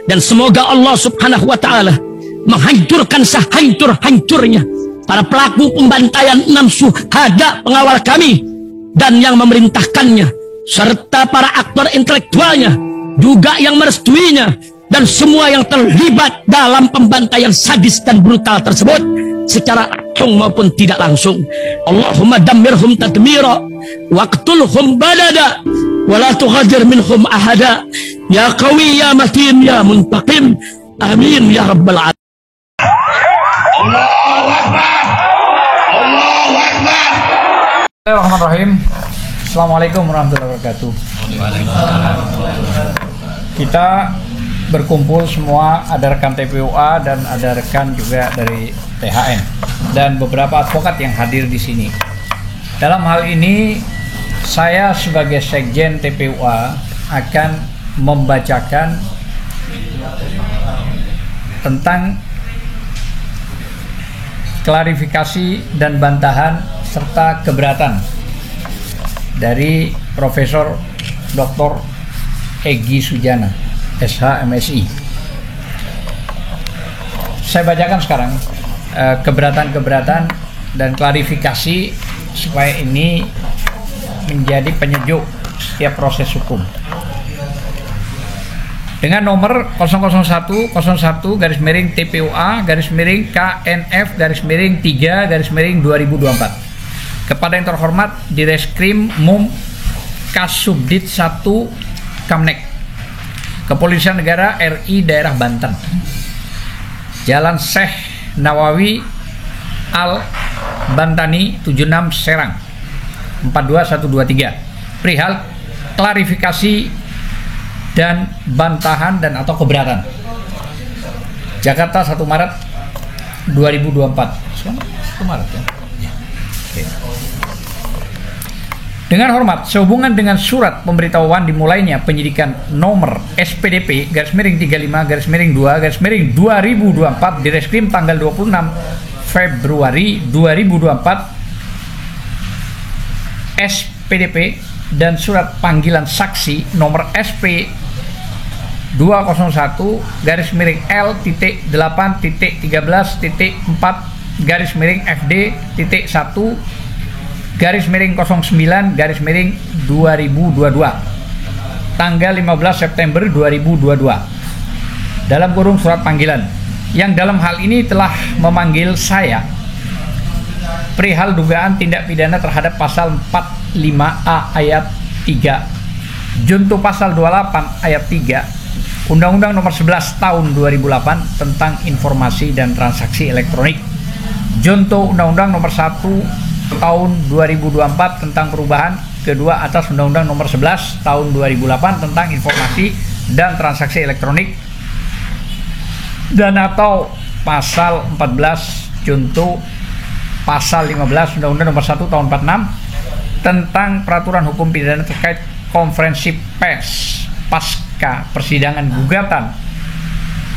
Dan semoga Allah subhanahu wa ta'ala menghancurkan sehancur-hancurnya para pelaku pembantaian 6 syuhada pengawal kami dan yang memerintahkannya, serta para aktor intelektualnya juga yang merestuinya, dan semua yang terlibat dalam pembantaian sadis dan brutal tersebut secara langsung maupun tidak langsung. Allahumma dammirhum tadmira waqtulhum balada wala tughadir minhum ahada ya qawi ya matin ya muntaqim amin ya rabbal alamin. Allahu Akbar. Allahu Akbar. Bismillahirrahmanirrahim. Assalamualaikum warahmatullahi wabarakatuh. Kita berkumpul semua, ada rekan TPUA dan ada rekan juga dari THN dan beberapa advokat yang hadir di sini. Dalam hal ini saya sebagai Sekjen TPUA akan membacakan tentang klarifikasi dan bantahan serta keberatan dari Profesor Dr. Egy Sujana, SH MSI. Saya bacakan sekarang keberatan-keberatan dan klarifikasi supaya ini menjadi penyejuk setiap proses hukum. Dengan nomor 001-TPUA-KNF-3-2024 kepada yang terhormat Direskrim Mum Kasubdit 1 Kamnek Kepolisian Negara RI Daerah Banten, Jalan Syekh Nawawi Al Bantani 76 Serang 42123, perihal klarifikasi dan bantahan dan atau keberatan. Jakarta 1 Maret 2024. 1 Maret ya. Oke. Dengan hormat, sehubungan dengan surat pemberitahuan dimulainya penyidikan nomor SPDP _35_2_2024 Direskrim tanggal 26 Februari 2024 SPDP dan surat panggilan saksi nomor SP 201-FD-8-13-4-1-09-2022 tanggal 15 September 2022 dalam kurung surat panggilan yang dalam hal ini telah memanggil saya perihal dugaan tindak pidana terhadap pasal 45A ayat 3 junto pasal 28 ayat 3 Undang-Undang nomor 11 tahun 2008 tentang informasi dan transaksi elektronik, junto Undang-Undang nomor 1 tahun 2024 tentang perubahan kedua atas Undang-Undang nomor 11 tahun 2008 tentang informasi dan transaksi elektronik, dan atau pasal 14 junto pasal 15 Undang-Undang nomor 1 tahun 46 tentang peraturan hukum pidana terkait konferensi pers pasca persidangan gugatan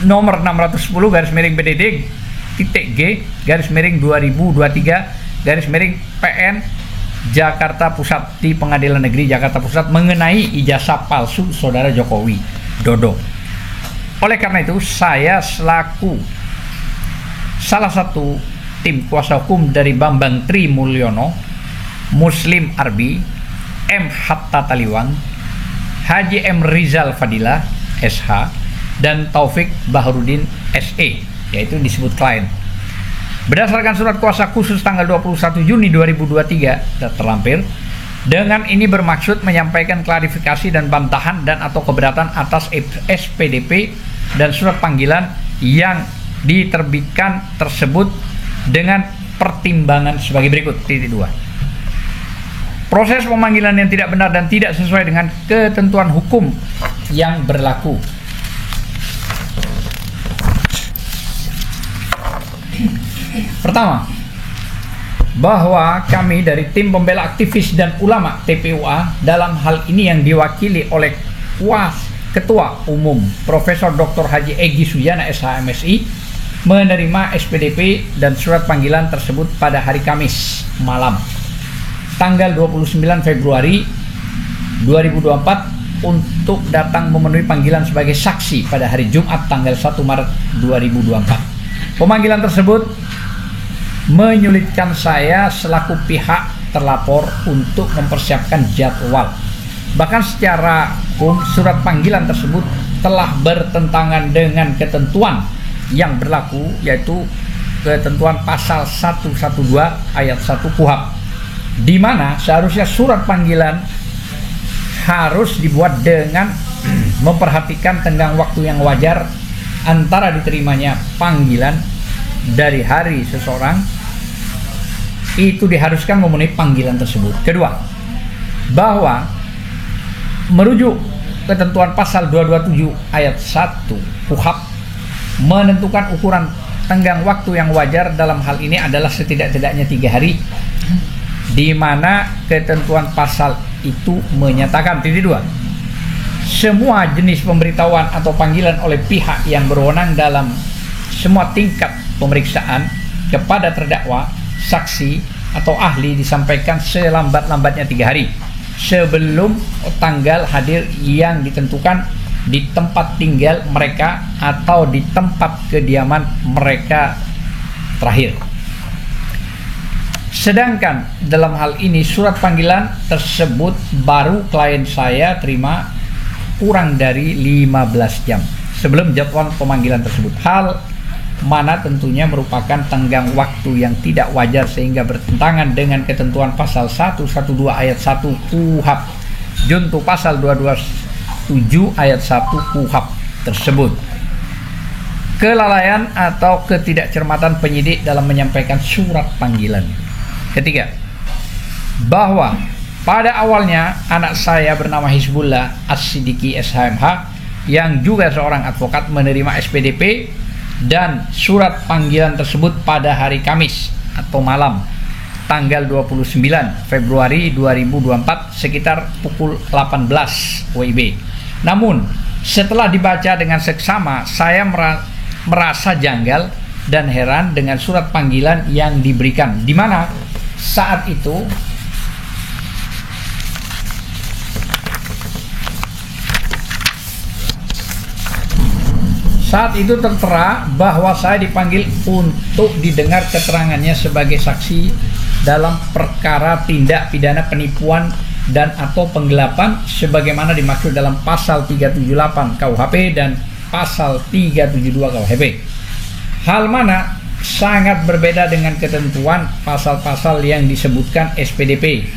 nomor 610-G-2023-PN Jakarta Pusat di Pengadilan Negeri Jakarta Pusat mengenai ijazah palsu Saudara Jokowi Dodo. Oleh karena itu, saya selaku salah satu tim kuasa hukum dari Bambang Tri Mulyono, Muslim Arbi, M. Hatta Taliwang, Haji M. Rizal Fadilah, SH, dan Taufik Baharudin, SE, yaitu disebut klien. Berdasarkan surat kuasa khusus tanggal 21 Juni 2023 terlampir, dengan ini bermaksud menyampaikan klarifikasi dan bantahan dan atau keberatan atas SPDP dan surat panggilan yang diterbitkan tersebut dengan pertimbangan sebagai berikut. 2. Proses pemanggilan yang tidak benar dan tidak sesuai dengan ketentuan hukum yang berlaku. Pertama, bahwa kami dari tim pembela aktivis dan ulama TPUA dalam hal ini yang diwakili oleh Ketua Umum Profesor Dr. Haji Egy Sujana SH-MSI menerima SPDP dan surat panggilan tersebut pada hari Kamis malam tanggal 29 Februari 2024 untuk datang memenuhi panggilan sebagai saksi pada hari Jumat tanggal 1 Maret 2024. Pemanggilan tersebut menyulitkan saya selaku pihak terlapor untuk mempersiapkan jadwal. Bahkan secara hukum surat panggilan tersebut telah bertentangan dengan ketentuan yang berlaku, yaitu ketentuan pasal 112 ayat 1 KUHP, di mana seharusnya surat panggilan harus dibuat dengan memperhatikan tenggang waktu yang wajar antara diterimanya panggilan dari hari seseorang itu diharuskan memenuhi panggilan tersebut. Kedua, bahwa merujuk ketentuan pasal 227 ayat 1 KUHP menentukan ukuran tenggang waktu yang wajar dalam hal ini adalah setidak-tidaknya 3 hari, di mana ketentuan pasal itu menyatakan semua jenis pemberitahuan atau panggilan oleh pihak yang berwenang dalam semua tingkat pemeriksaan kepada terdakwa, saksi, atau ahli disampaikan selambat-lambatnya 3 hari sebelum tanggal hadir yang ditentukan di tempat tinggal mereka atau di tempat kediaman mereka terakhir. Sedangkan dalam hal ini surat panggilan tersebut baru klien saya terima kurang dari 15 jam sebelum jadwal pemanggilan tersebut. Hal mana tentunya merupakan tenggang waktu yang tidak wajar sehingga bertentangan dengan ketentuan pasal 112 ayat 1 KUHP junto pasal 227 ayat 1 KUHP tersebut. Kelalaian atau ketidakcermatan penyidik dalam menyampaikan surat panggilan. Ketiga, bahwa pada awalnya anak saya bernama Hizbullah As-Siddiqi SHMH yang juga seorang advokat menerima SPDP dan surat panggilan tersebut pada hari Kamis atau malam tanggal 29 Februari 2024 sekitar pukul 18 WIB. Namun setelah dibaca dengan seksama, saya merasa janggal dan heran dengan surat panggilan yang diberikan, di mana saat itu tertera bahwa saya dipanggil untuk didengar keterangannya sebagai saksi dalam perkara tindak pidana penipuan dan atau penggelapan sebagaimana dimaksud dalam pasal 378 KUHP dan pasal 372 KUHP. Hal mana sangat berbeda dengan ketentuan pasal-pasal yang disebutkan SPDP,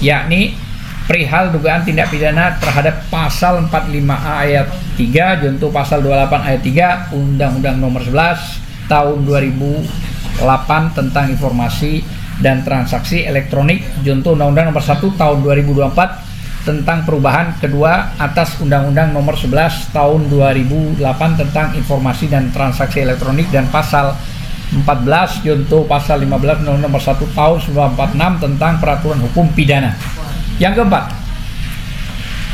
yakni perihal dugaan tindak pidana terhadap pasal 45A ayat 3 junto pasal 28 ayat 3 Undang-Undang Nomor 11 Tahun 2008 tentang informasi dan transaksi elektronik junto Undang-Undang Nomor 1 Tahun 2024 tentang perubahan kedua atas Undang-Undang Nomor 11 Tahun 2008 tentang informasi dan transaksi elektronik dan pasal 14 junto pasal 15 Undang-Undang Nomor 1 Tahun 1946 tentang peraturan hukum pidana. Yang keempat,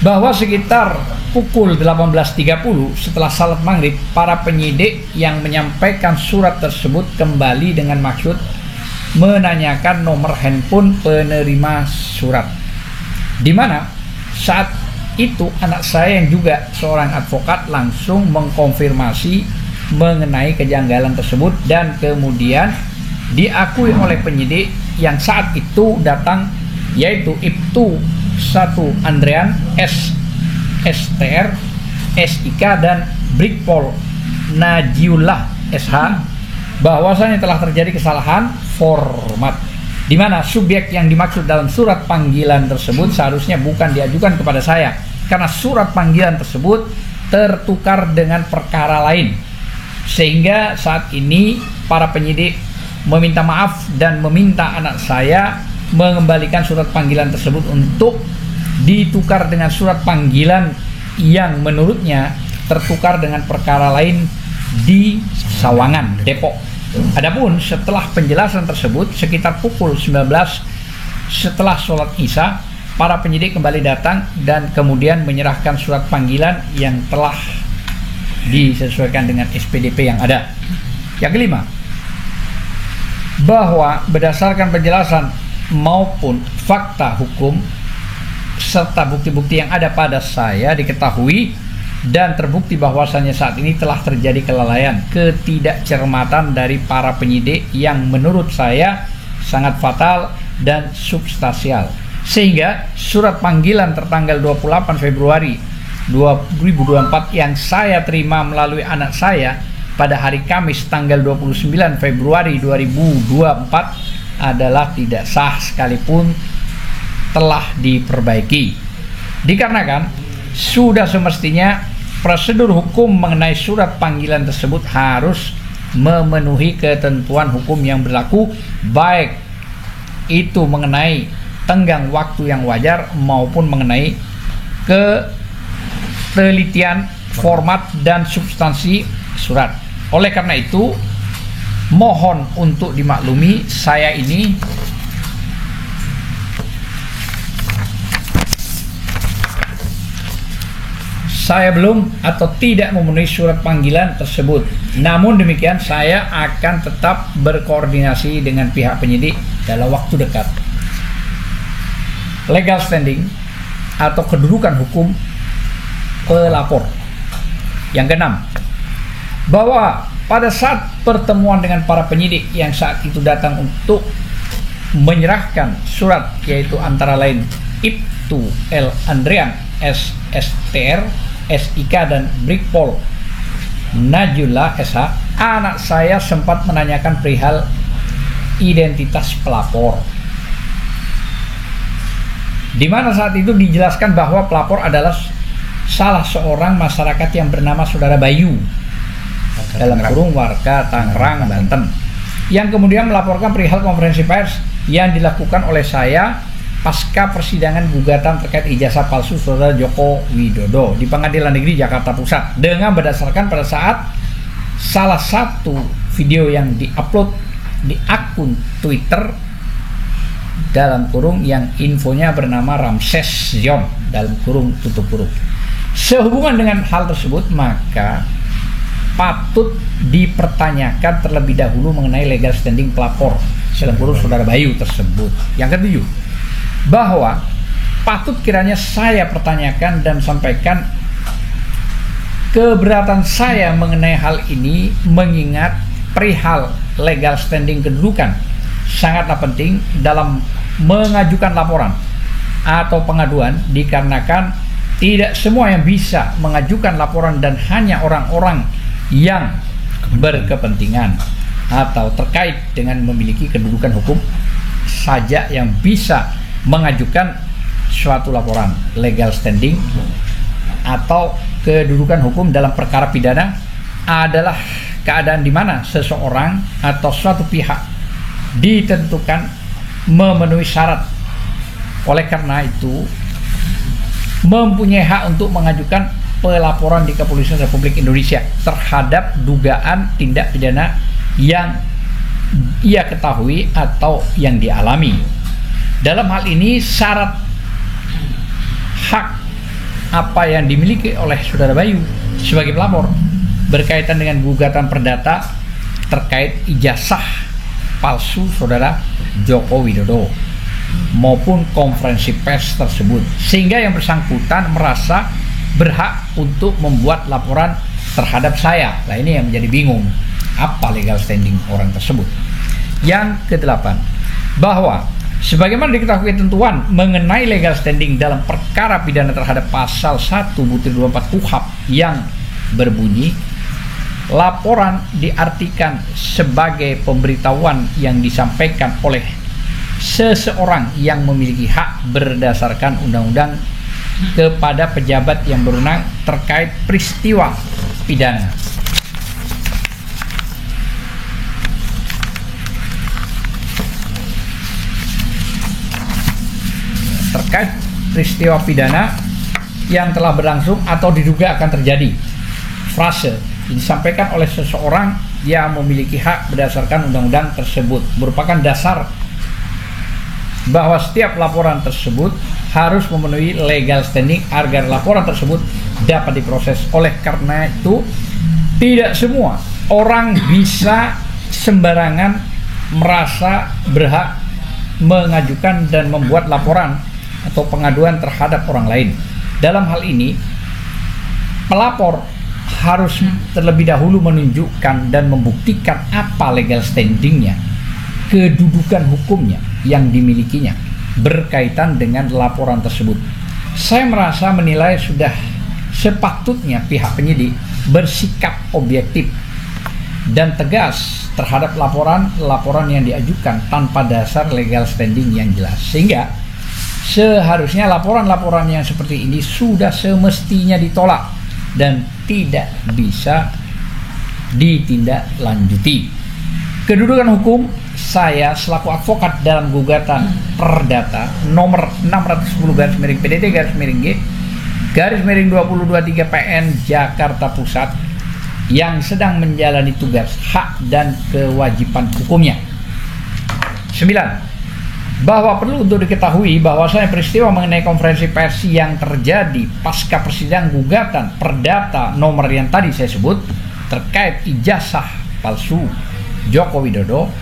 bahwa sekitar pukul 18.30 setelah salat maghrib, para penyidik yang menyampaikan surat tersebut kembali dengan maksud menanyakan nomor handphone penerima surat, di mana saat itu anak saya yang juga seorang advokat langsung mengkonfirmasi mengenai kejanggalan tersebut dan kemudian diakui oleh penyidik yang saat itu datang, yaitu Ibtu 1 Andrean S. STR SIK dan Brigpol Najiullah SH bahwasanya telah terjadi kesalahan format, di mana subjek yang dimaksud dalam surat panggilan tersebut seharusnya bukan diajukan kepada saya karena surat panggilan tersebut tertukar dengan perkara lain, sehingga saat ini para penyidik meminta maaf dan meminta anak saya mengembalikan surat panggilan tersebut untuk ditukar dengan surat panggilan yang menurutnya tertukar dengan perkara lain di Sawangan, Depok. Adapun setelah penjelasan tersebut sekitar pukul 19 setelah sholat Isya, para penyidik kembali datang dan kemudian menyerahkan surat panggilan yang telah disesuaikan dengan SPDP yang ada. Yang kelima, bahwa berdasarkan penjelasan maupun fakta hukum serta bukti-bukti yang ada pada saya diketahui dan terbukti bahwasannya saat ini telah terjadi kelalaian, ketidakcermatan dari para penyidik yang menurut saya sangat fatal dan substansial. Sehingga surat panggilan tertanggal 28 Februari 2024 yang saya terima melalui anak saya pada hari Kamis tanggal 29 Februari 2024 adalah tidak sah sekalipun telah diperbaiki. Dikarenakan sudah semestinya prosedur hukum mengenai surat panggilan tersebut harus memenuhi ketentuan hukum yang berlaku, baik itu mengenai tenggang waktu yang wajar maupun mengenai ketelitian, format, dan substansi surat. Oleh karena itu, mohon untuk dimaklumi, saya belum atau tidak memenuhi surat panggilan tersebut. Namun demikian, saya akan tetap berkoordinasi dengan pihak penyidik dalam waktu dekat. Legal standing atau kedudukan hukum pelapor. Yang keenam, bahwa pada saat pertemuan dengan para penyidik yang saat itu datang untuk menyerahkan surat, yaitu antara lain Ibtu L. Andrian SSTR, SIK, dan Brigpol Najullah SH, anak saya sempat menanyakan perihal identitas pelapor, di mana saat itu dijelaskan bahwa pelapor adalah salah seorang masyarakat yang bernama Saudara Bayu, dalam kurung warga Tangerang, Banten, yang kemudian melaporkan perihal konferensi pers yang dilakukan oleh saya pasca persidangan gugatan terkait ijazah palsu Saudara Joko Widodo di Pengadilan Negeri Jakarta Pusat, dengan berdasarkan pada saat salah satu video yang diupload di akun Twitter dalam kurung yang infonya bernama Ramses Zion dalam kurung tutup kurung. Sehubungan dengan hal tersebut, maka patut dipertanyakan terlebih dahulu mengenai legal standing pelapor dalam kurung Saudara Bayu tersebut. Yang ketujuh, bahwa patut kiranya saya pertanyakan dan sampaikan keberatan saya mengenai hal ini, mengingat perihal legal standing kedudukan sangatlah penting dalam mengajukan laporan atau pengaduan, dikarenakan tidak semua yang bisa mengajukan laporan dan hanya orang-orang yang berkepentingan atau terkait dengan memiliki kedudukan hukum saja yang bisa mengajukan suatu laporan. Legal standing atau kedudukan hukum dalam perkara pidana adalah keadaan di mana seseorang atau suatu pihak ditentukan memenuhi syarat, oleh karena itu mempunyai hak untuk mengajukan pelaporan di Kepolisian Republik Indonesia terhadap dugaan tindak pidana yang ia ketahui atau yang dialami. Dalam hal ini, syarat hak apa yang dimiliki oleh Saudara Bayu sebagai pelapor berkaitan dengan gugatan perdata terkait ijazah palsu Saudara Joko Widodo maupun konferensi pers tersebut, sehingga yang bersangkutan merasa berhak untuk membuat laporan terhadap saya. Nah, ini yang menjadi bingung, apa legal standing orang tersebut. Yang kedelapan, bahwa sebagaimana diketahui ketentuan mengenai legal standing dalam perkara pidana terhadap pasal 1/24 KUHP yang berbunyi, laporan diartikan sebagai pemberitahuan yang disampaikan oleh seseorang yang memiliki hak berdasarkan undang-undang kepada pejabat yang berwenang terkait peristiwa pidana. Terkait peristiwa pidana yang telah berlangsung atau diduga akan terjadi. Frase disampaikan oleh seseorang yang memiliki hak berdasarkan undang-undang tersebut merupakan dasar bahwa setiap laporan tersebut harus memenuhi legal standing agar laporan tersebut dapat diproses. Oleh karena itu, tidak semua orang bisa sembarangan merasa berhak mengajukan dan membuat laporan atau pengaduan terhadap orang lain. Dalam hal ini, pelapor harus terlebih dahulu menunjukkan dan membuktikan apa legal standingnya, kedudukan hukumnya yang dimilikinya berkaitan dengan laporan tersebut. Saya merasa menilai sudah sepatutnya pihak penyidik bersikap objektif dan tegas terhadap laporan yang diajukan tanpa dasar legal standing yang jelas, sehingga seharusnya laporan-laporan yang seperti ini sudah semestinya ditolak dan tidak bisa ditindaklanjuti. Kedudukan hukum saya selaku advokat dalam gugatan perdata nomor 610/PDT-G/2023 PN Jakarta Pusat yang sedang menjalani tugas hak dan kewajiban hukumnya. 9. Bahwa perlu untuk diketahui bahwasanya peristiwa mengenai konferensi pers yang terjadi pasca persidangan gugatan perdata nomor yang tadi saya sebut terkait ijazah palsu Joko Widodo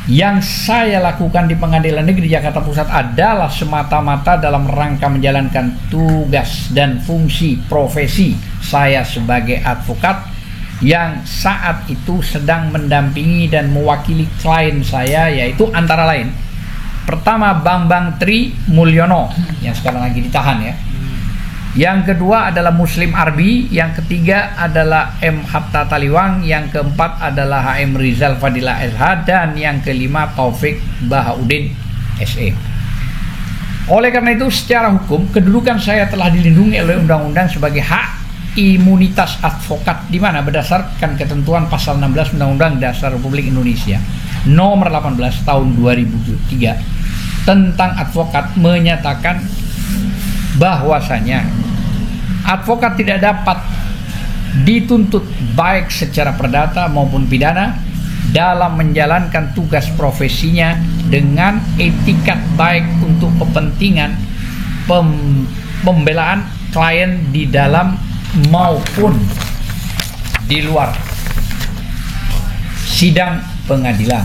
yang saya lakukan di Pengadilan Negeri Jakarta Pusat adalah semata-mata dalam rangka menjalankan tugas dan fungsi profesi saya sebagai advokat yang saat itu sedang mendampingi dan mewakili klien saya, yaitu antara lain pertama Bambang Tri Mulyono yang sekarang lagi ditahan ya. Yang kedua adalah Muslim Arbi, yang ketiga adalah M. Hatta Taliwang, yang keempat adalah HM Rizal Fadila SH, dan yang kelima Taufik Bahaudin SE. Oleh karena itu, secara hukum kedudukan saya telah dilindungi oleh undang-undang sebagai hak imunitas advokat, di mana berdasarkan ketentuan pasal 16 Undang-Undang Dasar Republik Indonesia nomor 18 tahun 2003 tentang advokat menyatakan bahwasanya advokat tidak dapat dituntut baik secara perdata maupun pidana dalam menjalankan tugas profesinya dengan etikat baik untuk kepentingan pembelaan klien di dalam maupun di luar sidang pengadilan.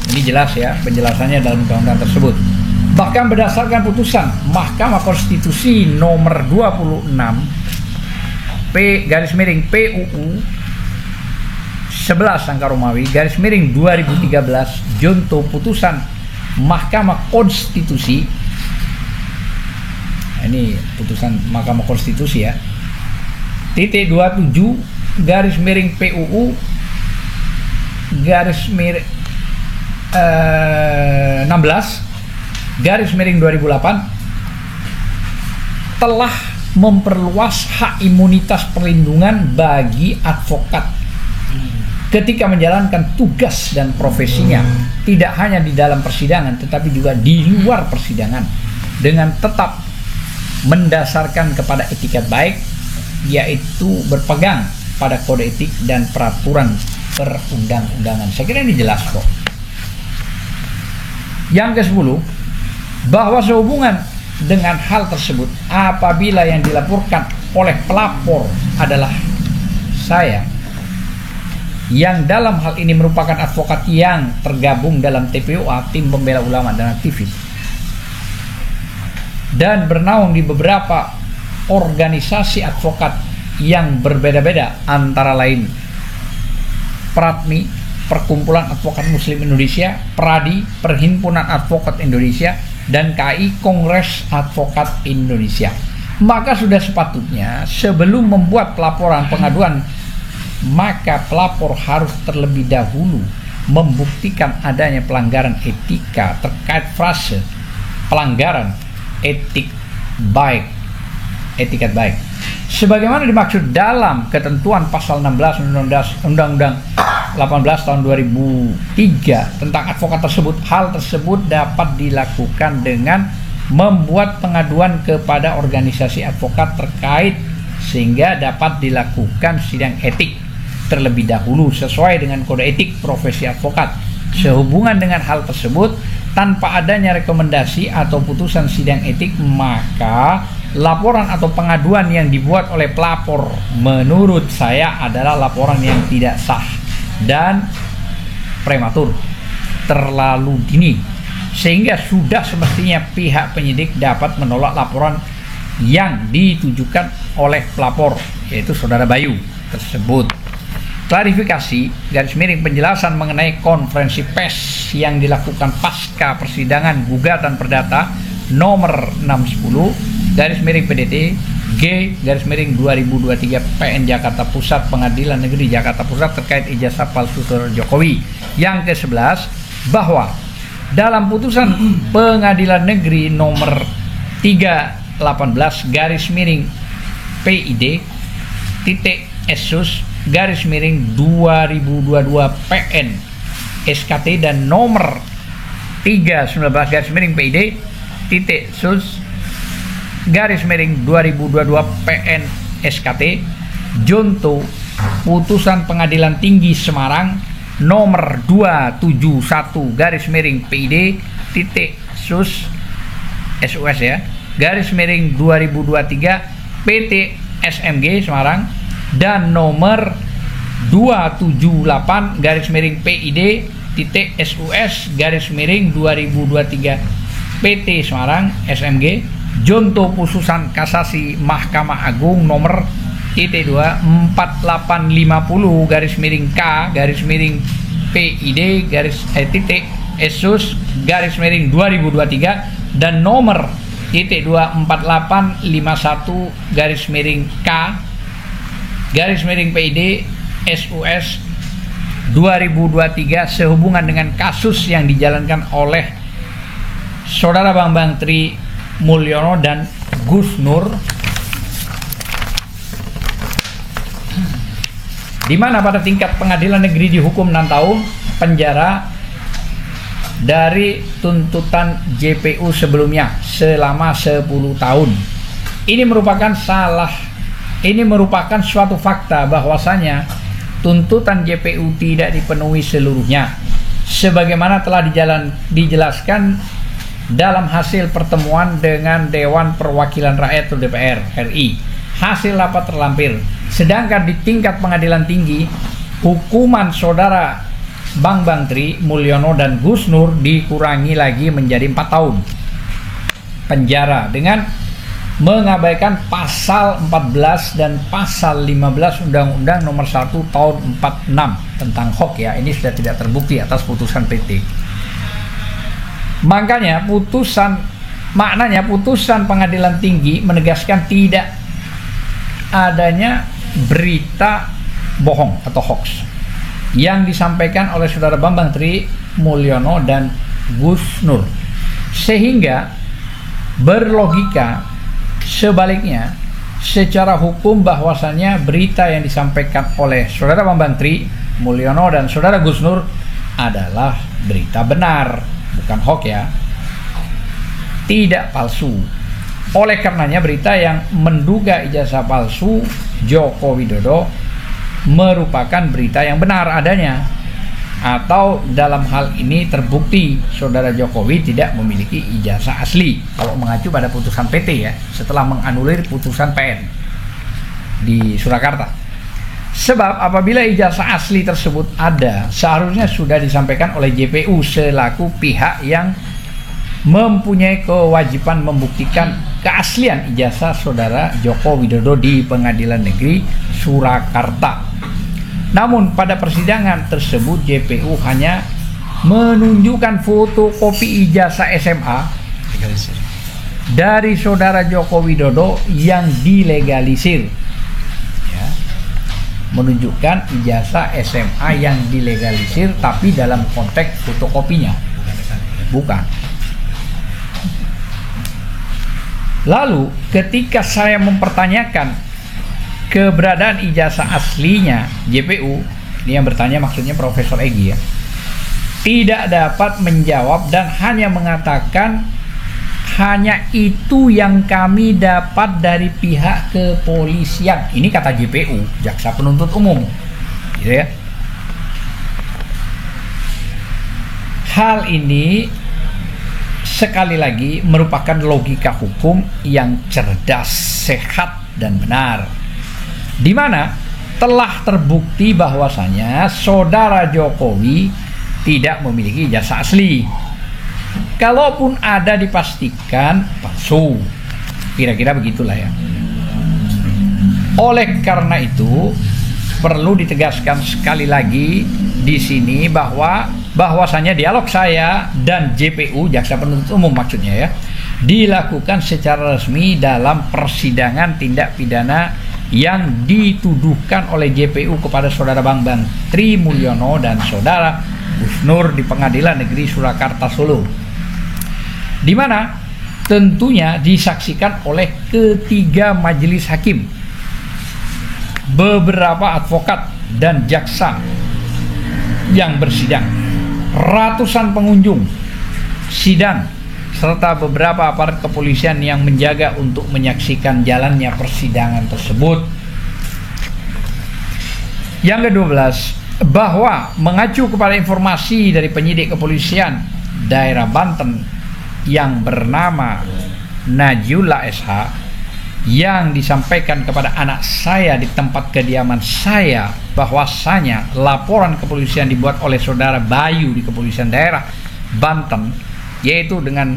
Ini jelas ya penjelasannya dalam undang-undang tersebut. Bahkan berdasarkan putusan Mahkamah Konstitusi nomor 26 P/PUU 11 angka Romawi /2013 junto putusan Mahkamah Konstitusi. Ini putusan Mahkamah Konstitusi ya. Titik 27 /PUU 16/2008 telah memperluas hak imunitas perlindungan bagi advokat ketika menjalankan tugas dan profesinya, tidak hanya di dalam persidangan tetapi juga di luar persidangan, dengan tetap mendasarkan kepada etikat baik, yaitu berpegang pada kode etik dan peraturan perundang-undangan. Saya kira ini jelas kok. Yang ke-10, bahwa sehubungan dengan hal tersebut, apabila yang dilaporkan oleh pelapor adalah saya, yang dalam hal ini merupakan advokat yang tergabung dalam TPUA, Tim Pembela Ulama dan Aktivis, dan bernaung di beberapa organisasi advokat yang berbeda-beda, antara lain Pratmi, Perkumpulan Advokat Muslim Indonesia, Pradi, Perhimpunan Advokat Indonesia, dan KAI, Kongres Advokat Indonesia. Maka sudah sepatutnya sebelum membuat pelaporan pengaduan, maka pelapor harus terlebih dahulu membuktikan adanya pelanggaran etika terkait frase pelanggaran etikat baik, sebagaimana dimaksud dalam ketentuan pasal 16 Undang-Undang 18 tahun 2003 tentang advokat tersebut. Hal tersebut dapat dilakukan dengan membuat pengaduan kepada organisasi advokat terkait, sehingga dapat dilakukan sidang etik terlebih dahulu sesuai dengan kode etik profesi advokat. Sehubungan dengan hal tersebut, tanpa adanya rekomendasi atau putusan sidang etik, maka laporan atau pengaduan yang dibuat oleh pelapor menurut saya adalah laporan yang tidak sah dan prematur, terlalu dini, sehingga sudah semestinya pihak penyidik dapat menolak laporan yang ditujukan oleh pelapor, yaitu Saudara Bayu tersebut. Klarifikasi _penjelasan mengenai konferensi pers yang dilakukan pasca persidangan gugatan perdata nomor 610 PDT G_2023 PN Jakarta Pusat Pengadilan Negeri Jakarta Pusat terkait ijazah palsu Saudara Jokowi. Yang ke-11, bahwa dalam putusan Pengadilan Negeri nomor 318/PID /SUS_2022 PN SKT dan nomor 319/PID /SUS_2022 PN SKT Jonto putusan Pengadilan Tinggi Semarang nomor 271/PID /SUS ya /2023 PT SMG Semarang dan nomor 278/PID /SUS_2023 PT Semarang SMG Jonto putusan kasasi Mahkamah Agung nomor 24850/K/PID /SUS_2023 dan nomor 24851/K/PID SUS_2023 sehubungan dengan kasus yang dijalankan oleh Saudara Bambang Tri Mulyono dan Gus Nur, di mana pada tingkat pengadilan negeri dihukum 6 tahun penjara dari tuntutan JPU sebelumnya selama 10 tahun. Ini merupakan suatu fakta bahwasanya tuntutan JPU tidak dipenuhi seluruhnya sebagaimana telah dijelaskan dalam hasil pertemuan dengan Dewan Perwakilan Rakyat atau DPR RI. Hasil rapat terlampir. Sedangkan di tingkat pengadilan tinggi, hukuman Saudara Bambang Tri Mulyono dan Gus Nur dikurangi lagi menjadi 4 tahun penjara dengan mengabaikan pasal 14 dan pasal 15 Undang-Undang Nomor 1 Tahun 46 tentang hoax ya. Ini sudah tidak terbukti atas putusan PT. Maknanya putusan pengadilan tinggi menegaskan tidak adanya berita bohong atau hoax yang disampaikan oleh Saudara Bambang Tri Mulyono dan Gus Nur, sehingga berlogika sebaliknya secara hukum bahwasannya berita yang disampaikan oleh Saudara Bambang Tri Mulyono dan Saudara Gus Nur adalah berita benar, bukan hoax ya, tidak palsu. Oleh karenanya berita yang menduga ijazah palsu Joko Widodo merupakan berita yang benar adanya, atau dalam hal ini terbukti Saudara Jokowi tidak memiliki ijazah asli kalau mengacu pada putusan PT ya, setelah menganulir putusan PN di Surakarta. Sebab apabila ijazah asli tersebut ada, seharusnya sudah disampaikan oleh JPU selaku pihak yang mempunyai kewajiban membuktikan keaslian ijazah Saudara Joko Widodo di Pengadilan Negeri Surakarta. Namun pada persidangan tersebut JPU hanya menunjukkan fotokopi ijazah SMA dari Saudara Joko Widodo yang dilegalisir ya, menunjukkan ijazah SMA yang dilegalisir tapi dalam konteks fotokopinya bukan. Lalu ketika saya mempertanyakan keberadaan ijazah aslinya JPU, ini yang bertanya maksudnya Profesor Egy ya, tidak dapat menjawab dan hanya mengatakan hanya itu yang kami dapat dari pihak kepolisian. Ini kata JPU, Jaksa Penuntut Umum, gitu ya. Hal ini sekali lagi merupakan logika hukum yang cerdas, sehat, dan benar, di mana telah terbukti bahwasanya Saudara Jokowi tidak memiliki ijazah asli. Kalaupun ada dipastikan palsu. Kira-kira begitulah ya. Oleh karena itu perlu ditegaskan sekali lagi di sini bahwasanya dialog saya dan JPU, Jaksa Penuntut Umum maksudnya ya, dilakukan secara resmi dalam persidangan tindak pidana yang dituduhkan oleh JPU kepada saudara Bambang Tri Mulyono dan saudara Gus Nur di Pengadilan Negeri Surakarta Solo, di mana tentunya disaksikan oleh ketiga majelis hakim, beberapa advokat dan jaksa yang bersidang, ratusan pengunjung sidang, serta beberapa aparat kepolisian yang menjaga untuk menyaksikan jalannya persidangan tersebut. Yang ke-12, bahwa mengacu kepada informasi dari penyidik kepolisian daerah Banten yang bernama Najula SH yang disampaikan kepada anak saya di tempat kediaman saya, bahwasanya laporan kepolisian dibuat oleh saudara Bayu di kepolisian daerah Banten, yaitu dengan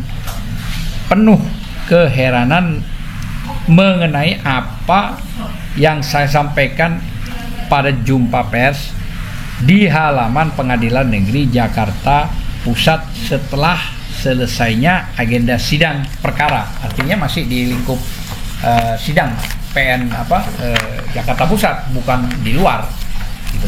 penuh keheranan mengenai apa yang saya sampaikan pada jumpa pers di halaman Pengadilan Negeri Jakarta Pusat setelah selesainya agenda sidang perkara, artinya masih di lingkup sidang PN Jakarta Pusat, bukan di luar gitu.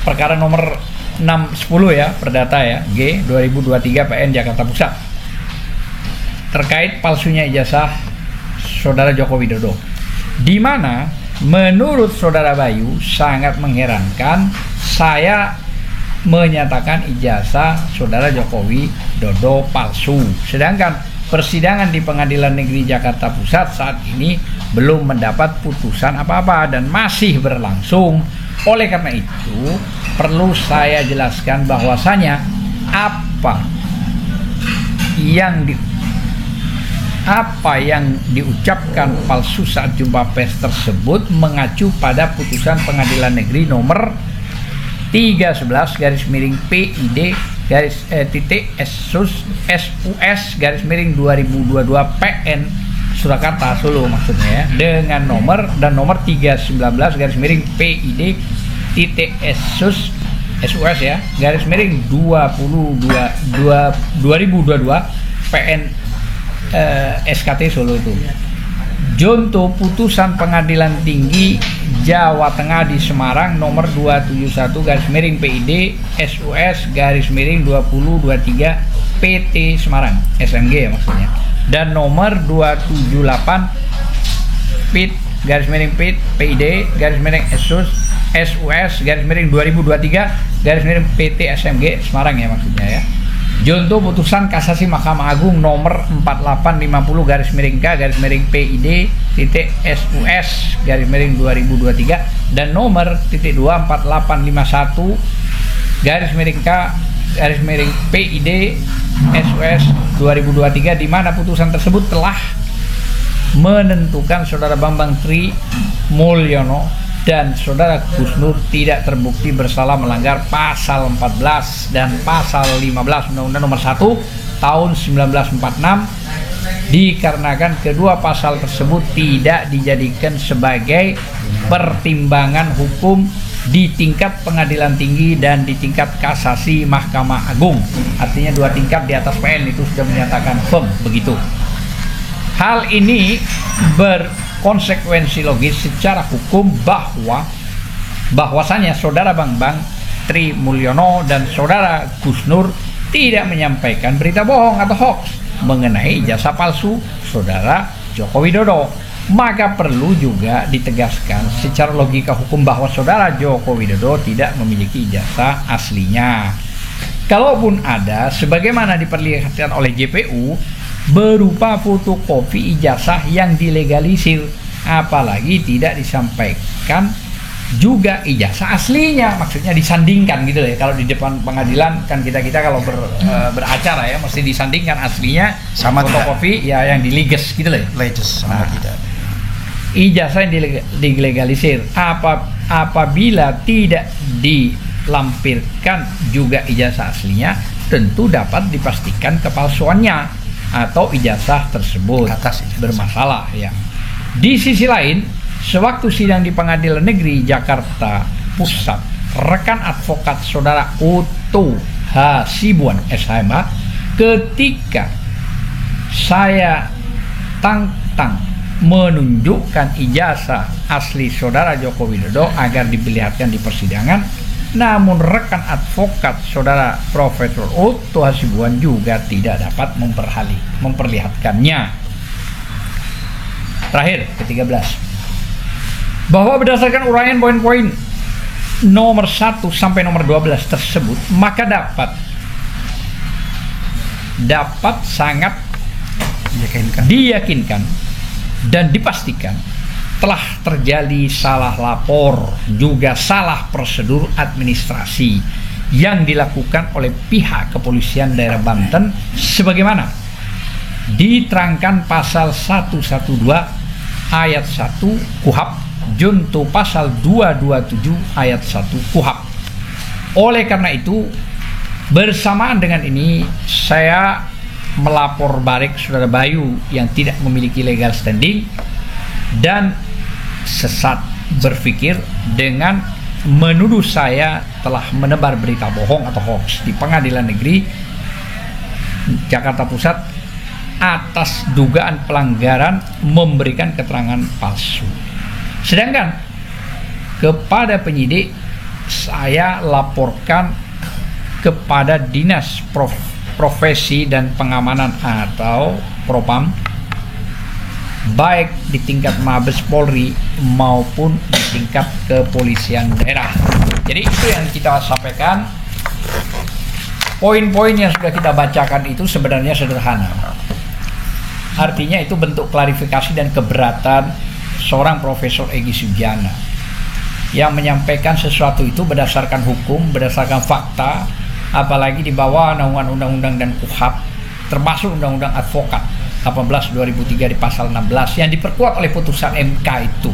Perkara nomor 610 ya, perdata ya, G 2023 PN Jakarta Pusat, terkait palsunya ijazah saudara Joko Widodo, di mana menurut saudara Bayu sangat mengherankan saya menyatakan ijazah saudara Jokowi Dodo palsu, sedangkan persidangan di Pengadilan Negeri Jakarta Pusat saat ini belum mendapat putusan apa-apa dan masih berlangsung. Oleh karena itu perlu saya jelaskan bahwasanya apa yang diucapkan palsu saat jumpa pers tersebut mengacu pada putusan Pengadilan Negeri nomor 311/PID /SUS 2022 PN Surakarta Solo maksudnya ya, dengan nomor 319/PID /SUS ya /2022 PN SKT Solo itu. Junto putusan Pengadilan Tinggi Jawa Tengah di Semarang nomor 271/PID SUS /2023 PT Semarang SMG ya maksudnya, dan nomor 278 PID SUS 2023 PT SMG Semarang ya maksudnya ya. Junto putusan kasasi Mahkamah Agung nomor 4850/K/PID .SUS /2023 dan nomor 24851/K/PID SUS 2023, di mana putusan tersebut telah menentukan saudara Bambang Tri Mulyono dan saudara Gus Nur tidak terbukti bersalah melanggar pasal 14 dan pasal 15 Undang-Undang nomor 1 tahun 1946, dikarenakan kedua pasal tersebut tidak dijadikan sebagai pertimbangan hukum di tingkat Pengadilan Tinggi dan di tingkat kasasi Mahkamah Agung. Artinya dua tingkat di atas PN itu sudah menyatakan firm begitu. Hal ini berkonsekuensi logis secara hukum bahwasanya saudara Bambang Tri Mulyono dan saudara Gus Nur tidak menyampaikan berita bohong atau hoax mengenai ijazah palsu saudara Joko Widodo. Maka perlu juga ditegaskan secara logika hukum bahwa saudara Joko Widodo tidak memiliki ijazah aslinya. Kalaupun ada, sebagaimana diperlihatkan oleh JPU, berupa fotokopi ijazah yang dilegalisir, apalagi tidak disampaikan juga ijazah aslinya, maksudnya disandingkan gitu ya. Kalau di depan pengadilan kan kita kalau beracara ya mesti disandingkan aslinya sama fotokopi ya yang dileges gitu loh. Sama tidak. Ijazah yang dilegalisir apabila tidak lampirkan juga ijazah aslinya, tentu dapat dipastikan kepalsuannya atau ijazah tersebut bermasalah ya. Di sisi lain, sewaktu sidang di Pengadilan Negeri Jakarta Pusat, rekan advokat saudara Otto Hasibuan SHMH, ketika saya tantang menunjukkan ijazah asli saudara Joko Widodo agar diperlihatkan di persidangan, namun rekan advokat saudara Profesor Otto Hasibuan juga tidak dapat memperlihatkannya. Terakhir, ke-13, bahwa berdasarkan uraian poin-poin nomor 1 sampai nomor 12 tersebut, maka dapat sangat diyakinkan dan dipastikan telah terjadi salah lapor, juga salah prosedur administrasi yang dilakukan oleh pihak kepolisian daerah Banten sebagaimana diterangkan pasal 112 ayat 1 KUHP junto pasal 227 ayat 1 KUHP. Oleh karena itu, bersamaan dengan ini saya melapor balik saudara Bayu yang tidak memiliki legal standing dan sesat berpikir dengan menuduh saya telah menebar berita bohong atau hoax di Pengadilan Negeri Jakarta Pusat atas dugaan pelanggaran memberikan keterangan palsu. Sedangkan kepada penyidik saya laporkan kepada Dinas Profesi dan Pengamanan atau Propam, baik di tingkat Mabes Polri maupun di tingkat kepolisian daerah. Jadi itu yang kita sampaikan. Poin-poin yang sudah kita bacakan itu sebenarnya sederhana. Artinya itu bentuk klarifikasi dan keberatan seorang Profesor Egy Sujana yang menyampaikan sesuatu itu berdasarkan hukum, berdasarkan fakta, apalagi di bawah naungan undang-undang dan KUHP, termasuk undang-undang advokat 18/2003 di pasal 16 yang diperkuat oleh putusan MK itu,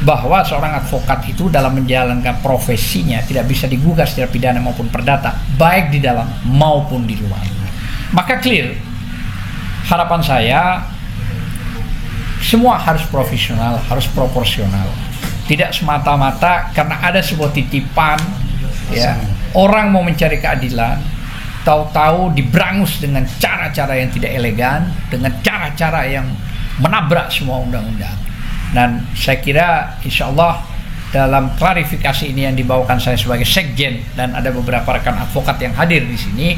bahwa seorang advokat itu dalam menjalankan profesinya tidak bisa digugat secara pidana maupun perdata, baik di dalam maupun di luar. Maka clear, harapan saya semua harus profesional, harus proporsional, tidak semata-mata karena ada sebuah titipan ya, orang mau mencari keadilan, tahu-tahu diberangus dengan cara-cara yang tidak elegan, dengan cara-cara yang menabrak semua undang-undang. Dan saya kira insya Allah dalam klarifikasi ini yang dibawakan saya sebagai sekjen dan ada beberapa rekan advokat yang hadir di sini,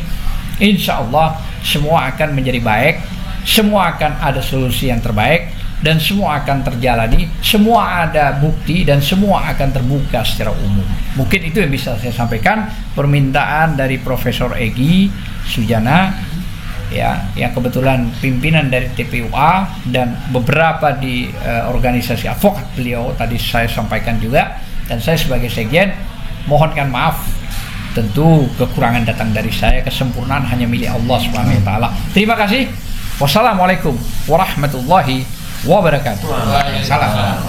insya Allah semua akan menjadi baik, semua akan ada solusi yang terbaik, dan semua akan terjalani, semua ada bukti dan semua akan terbuka secara umum. Mungkin itu yang bisa saya sampaikan. Permintaan dari Profesor Egy Sujana ya, yang kebetulan pimpinan dari TPUA dan beberapa di organisasi advokat beliau tadi saya sampaikan juga, dan saya sebagai sekjen mohonkan maaf. Tentu kekurangan datang dari saya, kesempurnaan hanya milik Allah Subhanahu wa taala. Terima kasih. Wassalamualaikum warahmatullahi wabarakatuh. Waalaikumsalam.